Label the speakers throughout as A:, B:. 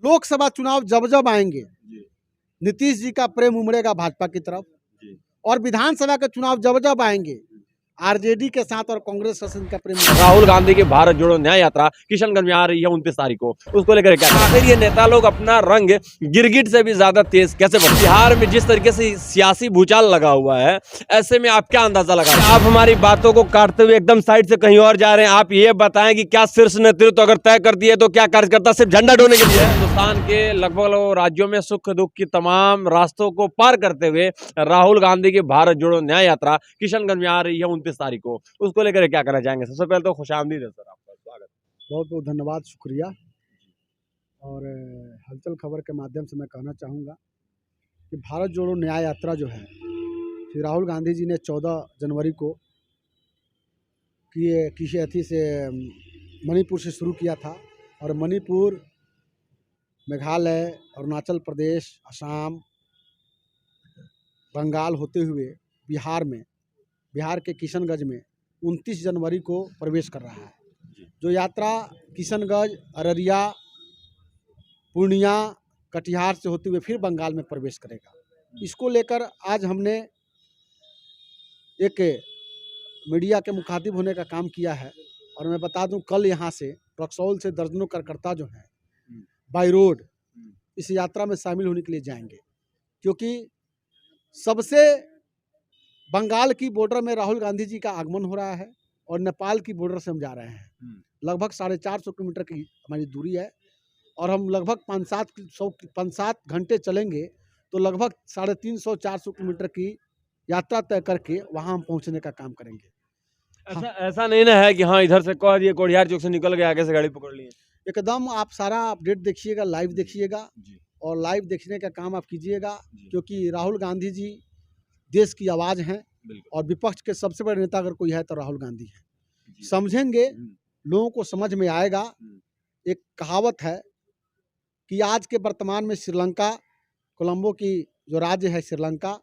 A: लोकसभा चुनाव जब जब आएंगे नीतीश जी का प्रेम उमड़ेगा भाजपा की तरफ, और विधानसभा के चुनाव जब जब आएंगे आरजेडी के साथ और कांग्रेस के साथ का प्रेम।
B: राहुल गांधी की भारत जोड़ो न्याय यात्रा किशनगंज में आ रही है 29 तारीख को, उसको लेकर क्या आखिर ये नेता लोग अपना रंग गिरगिट से भी ज्यादा तेज कैसे बढ़े? बिहार में जिस तरीके से सियासी भूचाल लगा हुआ है, ऐसे में आप क्या अंदाजा लगा? आप हमारी बातों को काटते हुए एकदम साइड से कहीं और जा रहे हैं। आप ये बताएं कि क्या शीर्ष नेतृत्व अगर तय कर दिए तो क्या कार्यकर्ता सिर्फ झंडा ढोने के लिए? हिंदुस्तान के लगभग राज्यों में सुख दुख की तमाम रास्तों को पार करते हुए राहुल गांधी की भारत जोड़ो न्याय यात्रा किशनगंज में आ रही है 29 तारीख को, उसको लेकर क्या कहना चाहेंगे? सबसे पहले तो खुशामदीद है सर, आपका स्वागत।
A: बहुत बहुत धन्यवाद, शुक्रिया। और हलचल खबर के माध्यम से मैं कहना चाहूँगा कि भारत जोड़ो न्याय यात्रा जो है, श्री राहुल गांधी जी ने 14 जनवरी को किसी अथी से मणिपुर से शुरू किया था, और मणिपुर, मेघालय, अरुणाचल प्रदेश, असम, बंगाल होते हुए बिहार के किशनगंज में 29 जनवरी को प्रवेश कर रहा है। जो यात्रा किशनगंज, अररिया, पूर्णिया, कटिहार से होते हुए फिर बंगाल में प्रवेश करेगा। इसको लेकर आज हमने एक मीडिया के मुखातिब होने का काम किया है, और मैं बता दूं कल यहाँ से रक्सौल से दर्जनों कार्यकर्ता जो हैं बाई रोड इस यात्रा में शामिल होने के लिए जाएंगे, क्योंकि सबसे बंगाल की बॉर्डर में राहुल गांधी जी का आगमन हो रहा है, और नेपाल की बॉर्डर से हम जा रहे हैं। लगभग 450 किलोमीटर की हमारी दूरी है, और हम लगभग 5-7 घंटे चलेंगे तो लगभग 350-400 किलोमीटर की यात्रा तय करके वहाँ हम पहुँचने का काम करेंगे।
B: ऐसा नहीं ना है कि हाँ इधर से कह दिए कोडियार चौक से निकल गए, आगे से गाड़ी पकड़ लिए?
A: एकदम आप सारा अपडेट देखिएगा, लाइव देखिएगा, और लाइव देखने का काम आप कीजिएगा, क्योंकि राहुल गांधी जी देश की आवाज़ हैं, और विपक्ष के सबसे बड़े नेता अगर कोई है तो राहुल गांधी है। समझेंगे, लोगों को समझ में आएगा। एक कहावत है कि आज के वर्तमान में श्रीलंका, कोलंबो की जो राज्य है श्रीलंका,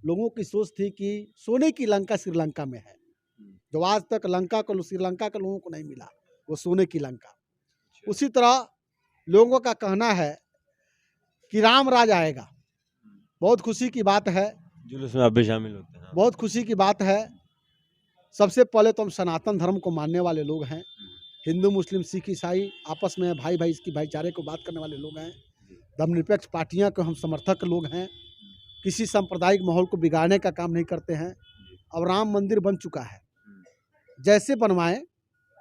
A: लोगों की सोच थी कि सोने की लंका श्रीलंका में है। जो आज तक श्रीलंका के लोगों को नहीं मिला, वो सोने की लंका। उसी तरह लोगों का कहना है कि राम राज आएगा। बहुत खुशी की बात है,
B: जुलूस में आप भी शामिल होते हैं।
A: बहुत खुशी की बात है। सबसे पहले तो हम सनातन धर्म को मानने वाले लोग हैं। हिंदू, मुस्लिम, सिख, ईसाई आपस में भाई की भाईचारे को बात करने वाले लोग हैं। धर्मनिरपेक्ष पार्टियां के हम समर्थक लोग हैं। किसी सांप्रदायिक माहौल को बिगाड़ने का काम नहीं करते हैं। अब राम मंदिर बन चुका है, जैसे बनवाएं,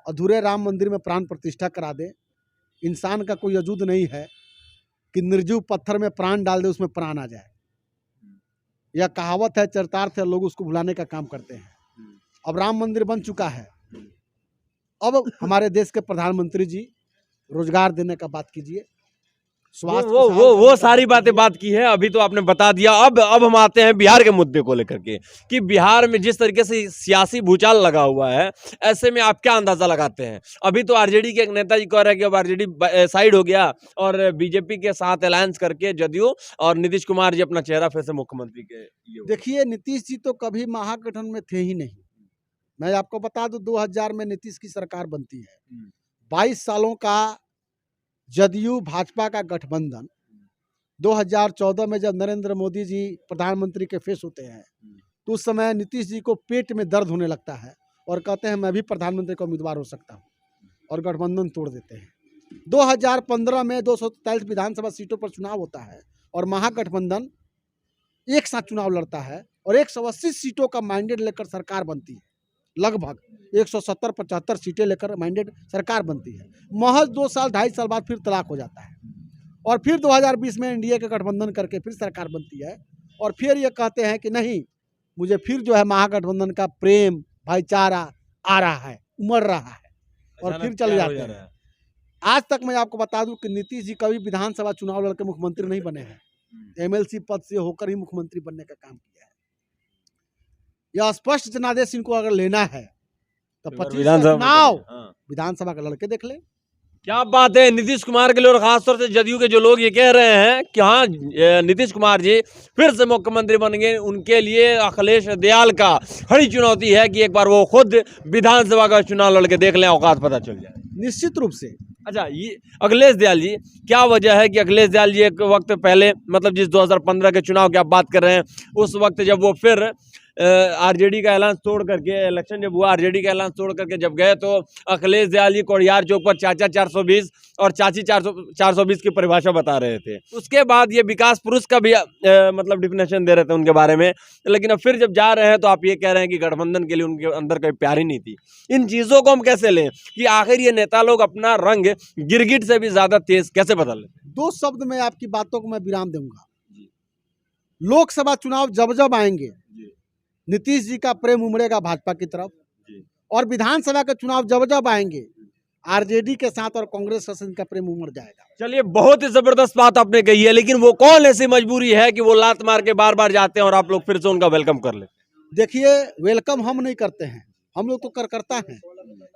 A: अधूरे राम मंदिर में प्राण प्रतिष्ठा करा दें। इंसान का कोई वजूद नहीं है कि निर्जीव पत्थर में प्राण डाल दे उसमें प्राण आ जाए। यह कहावत है, चरितार्थ है, लोग उसको भुलाने का काम करते हैं। अब राम मंदिर बन चुका है। अब हमारे देश के प्रधानमंत्री जी रोजगार देने का बात कीजिए, स्वास्थ्य
B: वो सारी बात की है, अभी तो आपने बता दिया। अब हम आते हैं बिहार के मुद्दे को लेकर के, कि बिहार में जिस तरीके से सियासी भूचाल लगा हुआ है, ऐसे में आप क्या अंदाजा लगाते हैं? अभी तो आरजेडी के एक नेता जी कह रहे हैं कि अब आरजेडी साइड हो गया, और बीजेपी के साथ अलायंस करके जदयू और नीतीश कुमार जी अपना चेहरा फिर से मुख्यमंत्री के।
A: देखिए, नीतीश जी तो कभी महागठबंधन में थे ही नहीं। मैं आपको बता दूं, 2000 में नीतीश की सरकार बनती है। 22 सालों का जदयू भाजपा का गठबंधन 2014 में जब नरेंद्र मोदी जी प्रधानमंत्री के फेस होते हैं, तो उस समय नीतीश जी को पेट में दर्द होने लगता है, और कहते हैं मैं भी प्रधानमंत्री का उम्मीदवार हो सकता हूं, और गठबंधन तोड़ देते हैं। 2015 में 243 विधानसभा सीटों पर चुनाव होता है, और महागठबंधन एक साथ चुनाव लड़ता है, और 180 सीटों का मैंडेट लेकर सरकार बनती है। लगभग 170-75 सीटें लेकर मैंडेट सरकार बनती है। महज 2-2.5 साल बाद फिर तलाक हो जाता है, और फिर 2020 में एनडीए का गठबंधन करके फिर सरकार बनती है, और फिर ये कहते हैं कि नहीं, मुझे फिर जो है महागठबंधन का प्रेम भाईचारा आ रहा है, उमड़ रहा है, और फिर चले जाते हैं। आज तक मैं आपको बता दूं कि नीतीश जी कभी विधानसभा चुनाव लड़कर मुख्यमंत्री नहीं बने हैं। एमएलसी पद से होकर ही मुख्यमंत्री बनने का काम किया है। यह स्पष्ट जनादेश इनको अगर लेना है तो 25 चुनाव विधानसभा का लड़के देख ले।
B: क्या बात है नीतीश कुमार के लिए, और खासतौर से जदयू के जो लोग ये कह रहे हैं कि हाँ नीतीश कुमार जी फिर से मुख्यमंत्री बनेंगे, उनके लिए अखिलेश दयाल का बड़ी चुनौती है कि एक बार वो खुद विधानसभा का चुनाव लड़के देख लें, औकात पता चल जाए।
A: निश्चित रूप से
B: अच्छा, ये अखिलेश दयाल जी, क्या वजह है कि अखिलेश दयाल जी एक वक्त पहले, मतलब जिस 2015 के चुनाव की आप बात कर रहे हैं, उस वक्त जब वो फिर आरजेडी का ऐलान तोड़ करके, इलेक्शन जब हुआ आरजेडी का ऐलान तोड़ करके जब गए, तो अखिलेश दयाल जी कोड़ियार चौक पर चाचा 420 और चाची 420 की परिभाषा बता रहे थे। उसके बाद ये विकास पुरुष का भी मतलब डिफिनेशन दे रहे थे उनके बारे में, लेकिन अब फिर जब जा रहे हैं तो आप ये कह रहे हैं कि गठबंधन के लिए उनके अंदर कोई प्यार ही नहीं थी। इन चीज़ों को हम कैसे लें कि आखिर ये नेता लोग अपना रंग गिरगिट से भी ज्यादा तेज कैसे बदल लें?
A: दो शब्द में आपकी बातों को मैं विराम दूंगा। लोकसभा चुनाव जब जब आएंगे, नीतीश जी का प्रेम उमड़ेगा भाजपा की तरफ, और विधानसभा के चुनाव जब जब आएंगे, आरजेडी के साथ और कांग्रेस के साथ इनका प्रेम उमड़ जाएगा।
B: चलिए, बहुत ही जबरदस्त बात आपने कही है, लेकिन वो कौन ऐसी मजबूरी है कि वो लात मार के बार बार जाते हैं और आप लोग फिर से उनका वेलकम कर लेते हैं?
A: देखिए, वेलकम हम नहीं करते हैं, हम लोग तो कार्यकर्ता हैं।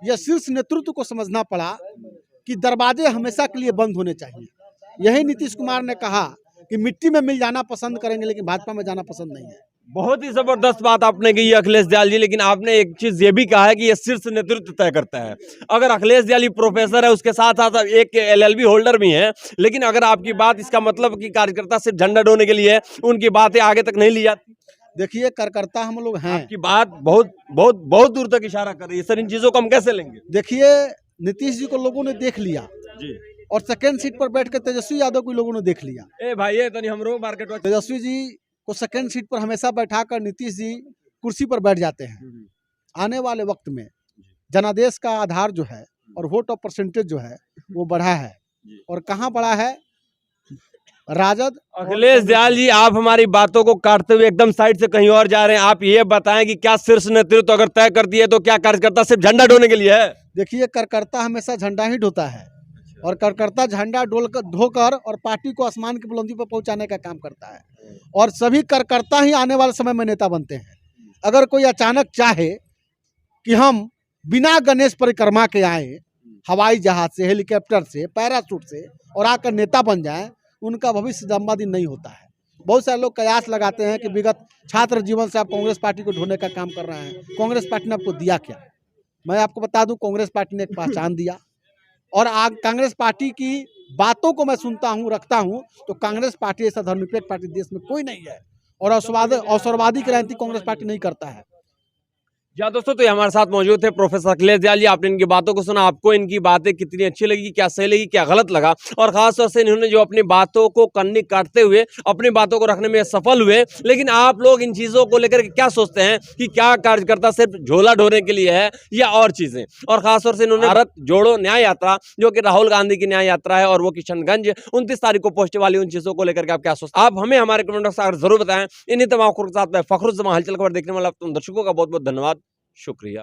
A: यह शीर्ष नेतृत्व को समझना पड़ा कि दरवाजे हमेशा के लिए बंद होने चाहिए। यही नीतीश कुमार ने कहा कि मिट्टी में मिल जाना पसंद करेंगे, लेकिन भाजपा में जाना पसंद नहीं है।
B: बहुत ही जबरदस्त बात आपने कही है अखिलेश दयाल जी, लेकिन आपने एक चीज ये भी कहा है कि ये शीर्ष नेतृत्व तय करता है। अगर अखिलेश दयाल जी प्रोफेसर है, उसके साथ साथ एक LLB होल्डर भी हैं, लेकिन अगर आपकी बात, इसका मतलब कि कार्यकर्ता सिर्फ झंडा ढोने के लिए है, उनकी बातें आगे तक नहीं ली जाती।
A: देखिए, कार्यकर्ता हम लोग हैं।
B: आपकी बात बहुत बहुत बहुत दूर तक इशारा कर रही है सर, इन चीजों को हम कैसे लेंगे?
A: देखिए, नीतीश जी को लोगों ने देख लिया
B: जी,
A: और सेकेंड सीट पर बैठ कर तेजस्वी यादव को लोगों ने देख लिया।
B: ए भाई, ये तो नहीं हमरो मार्केट में।
A: तेजस्वी जी को सेकेंड सीट पर हमेशा बैठाकर नीतीश जी कुर्सी पर बैठ जाते हैं। आने वाले वक्त में जनादेश का आधार जो है और वोट ऑफ परसेंटेज जो है वो बढ़ा है, और कहाँ बढ़ा है? राजद।
B: अखिलेश दयाल जी, आप हमारी बातों को काटते हुए एकदम साइड से कहीं और जा रहे हैं। आप ये बताएं कि क्या शीर्ष नेतृत्व अगर तय कर दिए तो क्या कार्यकर्ता सिर्फ झंडा ढोने के लिए है?
A: देखिए, कार्यकर्ता हमेशा झंडा ही ढोता है, और कार्यकर्ता झंडा ढोकर और पार्टी को आसमान की बुलंदी पर पहुंचाने का काम करता है, और सभी कार्यकर्ता ही आने वाले समय में नेता बनते हैं। अगर कोई अचानक चाहे कि हम बिना गणेश परिक्रमा के आए, हवाई जहाज से, हेलीकॉप्टर से, पैराशूट से, और आकर नेता बन जाएं, उनका भविष्य लंबा नहीं होता है। बहुत सारे लोग कयास लगाते हैं कि विगत छात्र जीवन से आप कांग्रेस पार्टी को ढोने का काम कर रहे हैं। कांग्रेस पार्टी ने आपको दिया क्या? मैं आपको बता दूं, कांग्रेस पार्टी ने एक पहचान दिया, और कांग्रेस पार्टी की बातों को मैं सुनता हूं, रखता हूं, तो कांग्रेस पार्टी ऐसा धर्मनिरपेक्ष पार्टी देश में कोई नहीं है, और अवसरवादी की राजनीति कांग्रेस पार्टी नहीं करता है।
B: जी दोस्तों, तो ये हमारे साथ मौजूद थे प्रोफेसर अखिलेश दयाल जी। आपने इनकी बातों को सुना, आपको इनकी बातें कितनी अच्छी लगी, क्या सही लगी, क्या गलत लगा, और खासतौर से इन्होंने जो अपनी बातों को कन्नी काटते हुए अपनी बातों को रखने में सफल हुए। लेकिन आप लोग इन चीज़ों को लेकर क्या सोचते हैं कि क्या कार्यकर्ता सिर्फ झोला ढोने के लिए है या और चीज़ें? और खासतौर से इन्होंने भारत जोड़ो न्याय यात्रा, जो कि राहुल गांधी की न्याय यात्रा है, और वो किशनगंज 29 तारीख को पहुंचने वाली, उन चीज़ों को लेकर आप क्या सोचते हैं? आप हमें हमारे कमेंट बॉक्स में जरूर बताएं। इन्हीं तमाम खबरों के साथ मैं फखरुज्जमान हलचल खबर देखने वाला दर्शकों का बहुत बहुत धन्यवाद, शुक्रिया।